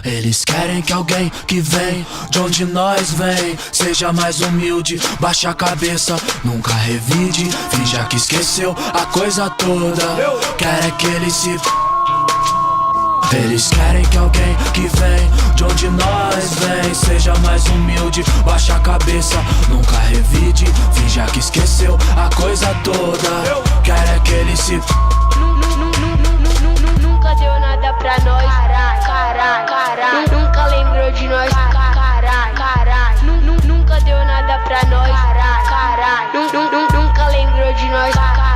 Eles querem que alguém que vem de onde nós vem seja mais humilde, baixa a cabeça, nunca revide, finja que esqueceu a coisa toda. Quer é que eles se... Eles querem que alguém que vem de onde nós vem seja mais humilde, baixa a cabeça, nunca revide, finja que esqueceu a coisa toda. Quer é que eles se... Nunca deu nada pra nós, caralho. Nunca lembrou de nós, caralho. Nunca deu nada pra nós, caralho. Nunca lembrou de nós, caralho.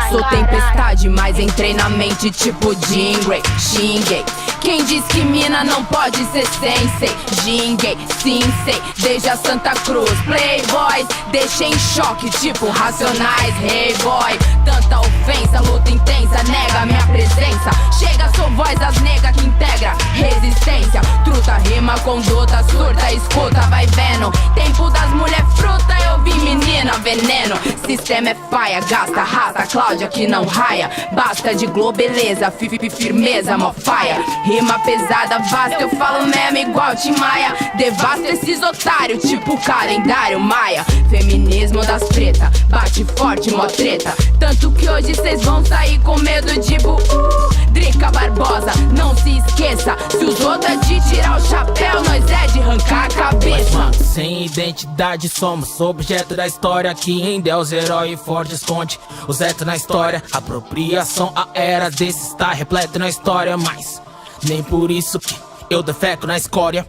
Sou tempestade, mas em treinamento tipo Jingle, xinguei. Quem diz que mina não pode ser sensei? Jinguei, sim sei, desde a Santa Cruz. Playboys, deixei em choque tipo Racionais. Hey boy, tanta ofensa, luta intensa, nega minha presença. Chega, sou voz das negas que integra resistência. Truta, rima, conduta, surta, escuta, vai vendo. Tempo das mulher fruta, eu vi menina veneno. Sistema é faia, gasta, raça, Cláudia que não raia. Basta de globeleza, firmeza, mó faia. Rima pesada, vasta, eu falo mesmo igual Tim Maia. Devasto esses otários, tipo calendário maia. Feminismo das preta, bate forte, mó treta. Tanto que hoje cês vão sair com medo de Drica Barbosa, não se esqueça. Se os outros é de tirar o chapéu, nós é de arrancar a cabeça. Mas, sem identidade somos objeto da história. Que em Deus, herói forte esconde os etos na história. Apropriação, a era desse está repleto na história. Mas nem por isso que eu defeco na escória.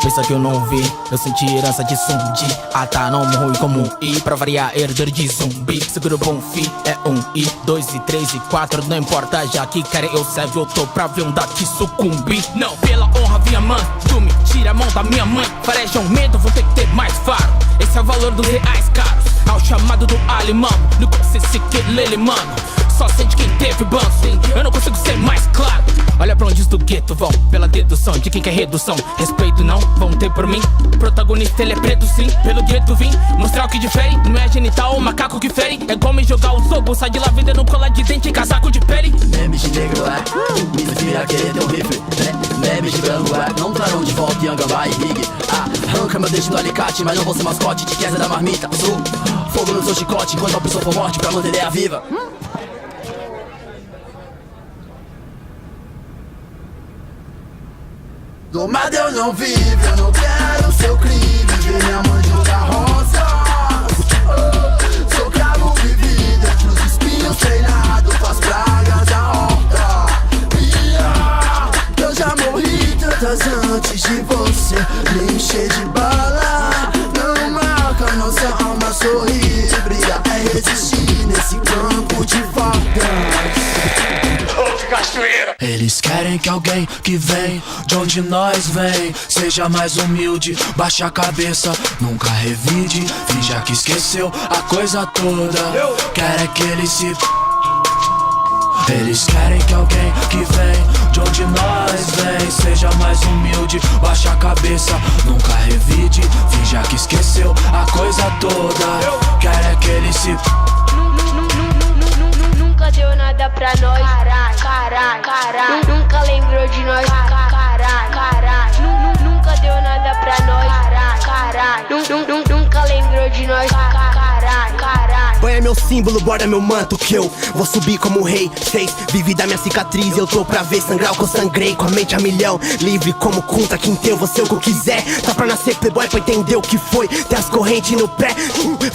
Pensa que eu não vi, eu senti herança de zumbi. Ah tá, não ruim como um I. Pra variar, herdeiro de zumbi. Seguro bom fi, é um I, 2 e 3 e 4. Não importa, já que querem eu serve, eu tô pra ver um daqui sucumbir. Não, pela honra vinha mãe, tu me tira a mão da minha mãe. Farejam medo, vou ter que ter mais faro. Esse é o valor dos reais caros. Ao chamado do alemão, no consciência que lele, mano. Só sente quem teve banço, eu não consigo ser mais claro. Olha pra onde os do gueto vão, pela dedução de quem quer redução. Respeito não, vão ter por mim. O protagonista ele é preto sim, pelo gueto vim mostrar o que difere. Não é genital ou macaco que fere. É igual me jogar o sobo, sai de lá vendendo cola de dente e casaco de pele. Memes de negro é, me vira querer ter um rifle. Memes de branco é, não trarão de volta Yangambá e Rig. Arranca meu deixo no alicate, mas não vou ser mascote de queda da marmita. Sou fogo no seu chicote, enquanto a pessoa for morte pra manter a ideia viva. Domado eu não vivo, eu não quero o seu crime. Ver minha mãe jogar roça. Sou cravo vivido entre os espinhos treinado com as pragas da horta. Eu já morri tantas antes de você. Me encher de bala não marca nossa alma sorrir. Briga é resistir nesse campo de facas. Eles querem que alguém que vem de onde nós vem seja mais humilde, baixa a cabeça, nunca revide, finja que esqueceu a coisa toda. Quer é que eles se... Eles querem que alguém que vem de onde nós vem seja mais humilde, baixa a cabeça, nunca revide, finja que esqueceu a coisa toda. Quer é que eles se... Nunca deu nada pra nós, caralho. Nunca lembrou de nós, caralho. Nunca deu nada pra nós, caralho. Nunca lembrou de nós, caralho. Banha meu símbolo, borda meu manto que eu vou subir como rei. Fez, vivi da minha cicatriz, eu tô pra ver sangrar o que eu sangrei. Com a mente a milhão, livre como Kunta Quinteu. Vou ser o que eu quiser, tá pra nascer playboy pra entender o que foi. Tem as correntes no pré,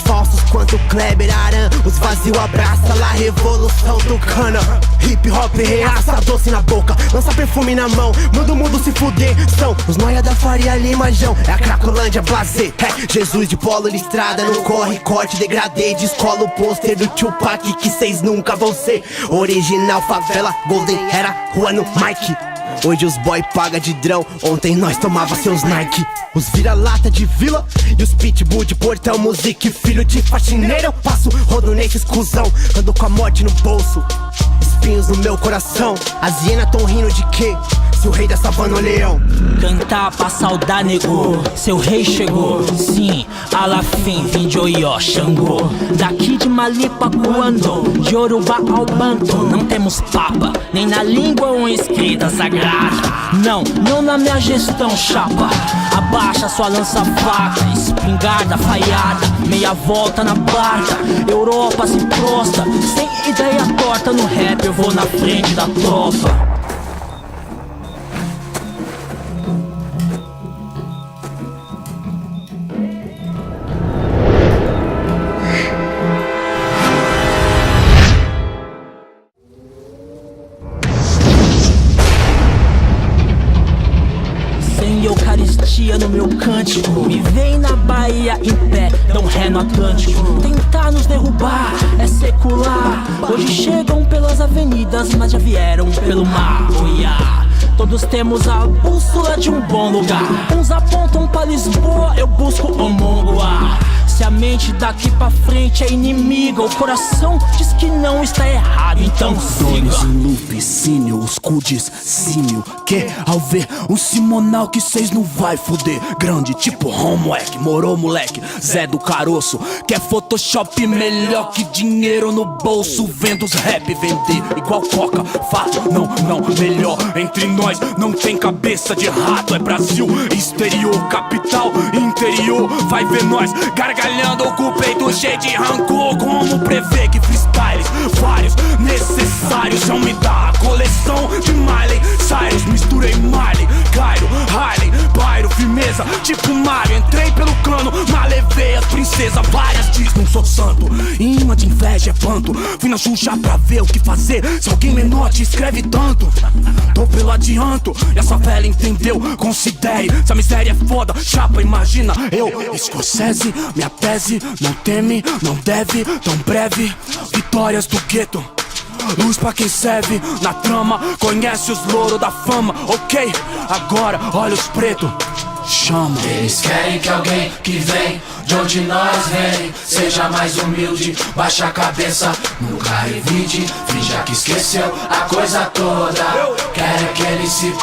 falsos quanto Kleber Aran. Os vazios abraça lá, revolução do cana. Hip hop reaça, doce na boca, lança perfume na mão, manda o mundo se fuder. São os noia da Faria Lima, Jão. É a Cracolândia, blazer, Jesus de polo listrada. Não corre, corte, degradê, descola o pôster do Tupac que cês nunca vão ser. Original, favela, Golden era rua no Mike. Hoje os boy paga de drão, ontem nós tomava seus Nike. Os vira-lata de vila e os pitbull de portão. Music, filho de faxineiro, passo rodo nesses cuzão. Ando com a morte no bolso, espinhos no meu coração. As hienas tão rindo de quê? se o rei da savana é o leão. Cantar pra saudar negou, seu rei chegou. Sim, Alafim, vim de Oió, Xangô. Daqui de Malipa, Cuando, de Yorubá ao Banto. Não temos papa, nem na língua ou escrita sagrada. Não na minha gestão, chapa. Abaixa sua lança-faca, espingarda, falhada, meia volta na barca. Europa se prostra, sem ideia torta. No rap eu vou na frente da tropa. Eucaristia no meu cântico. Me vem na Bahia em pé, dão ré no Atlântico. Tentar nos derrubar é secular. Hoje chegam pelas avenidas, mas já vieram pelo mar. Oh, yeah. Todos temos a bússola de um bom lugar. Uns apontam pra Lisboa, eu busco o Mongoá. Se a mente daqui pra frente é inimiga, o coração diz que não está errado, então siga. Lupicínio, os cudes, símio. Que ao ver um simonal que cês não vai fuder. Grande tipo homework, morou moleque, Zé do Caroço. Quer Photoshop melhor que dinheiro no bolso. Vendo os rap vender igual coca. Fato, não, melhor. Entre nós não tem cabeça de rato. É Brasil, exterior, capital, interior. Vai ver nós gargalhando com o peito cheio de rancor. Como prever que freestyles vários necessários vão me dar a coleção de Miley Cyrus. Misturei Miley, Cairo, Harley, Bairro, firmeza, tipo Mario. Entrei pelo cano, mas levei as princesas. Várias diz, não sou santo, imã de inveja é panto. Fui na Xuxa pra ver o que fazer, se alguém menor te escreve tanto. Tô pelo adianto, e essa velha entendeu, considere. Se a miséria é foda, chapa, imagina eu, Scorsese, minha tese, não teme, não deve, tão breve. Vitórias do gueto, luz pra quem serve na trama, conhece os louros da fama, ok? Agora, olha os pretos, chama. Eles querem que alguém que vem de onde nós vem seja mais humilde, baixa a cabeça, nunca revide, finja que esqueceu a coisa toda. Querem que ele se...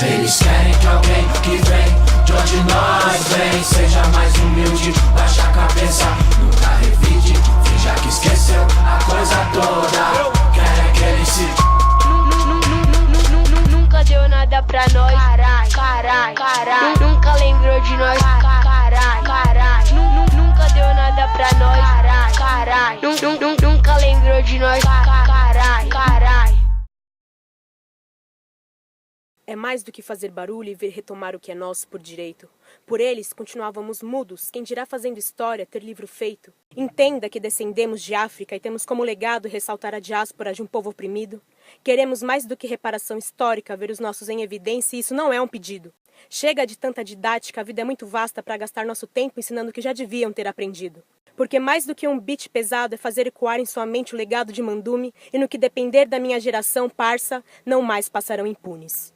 Eles querem que alguém que vem de onde nós vem seja mais humilde, baixa a cabeça, nunca revide, finja que esqueceu a coisa toda. Querem que ele se... Nunca deu nada pra nós, carai. Nunca lembrou de nós, carai. Nunca deu nada pra nós, carai. Nunca lembrou de nós, carai. É mais do que fazer barulho e ver retomar o que é nosso por direito. Por eles, continuávamos mudos, quem dirá fazendo história, ter livro feito. Entenda que descendemos de África e temos como legado ressaltar a diáspora de um povo oprimido. Queremos mais do que reparação histórica, ver os nossos em evidência e isso não é um pedido. Chega de tanta didática, a vida é muito vasta para gastar nosso tempo ensinando o que já deviam ter aprendido. Porque mais do que um beat pesado é fazer ecoar em sua mente o legado de Mandume e no que depender da minha geração, parça, não mais passarão impunes.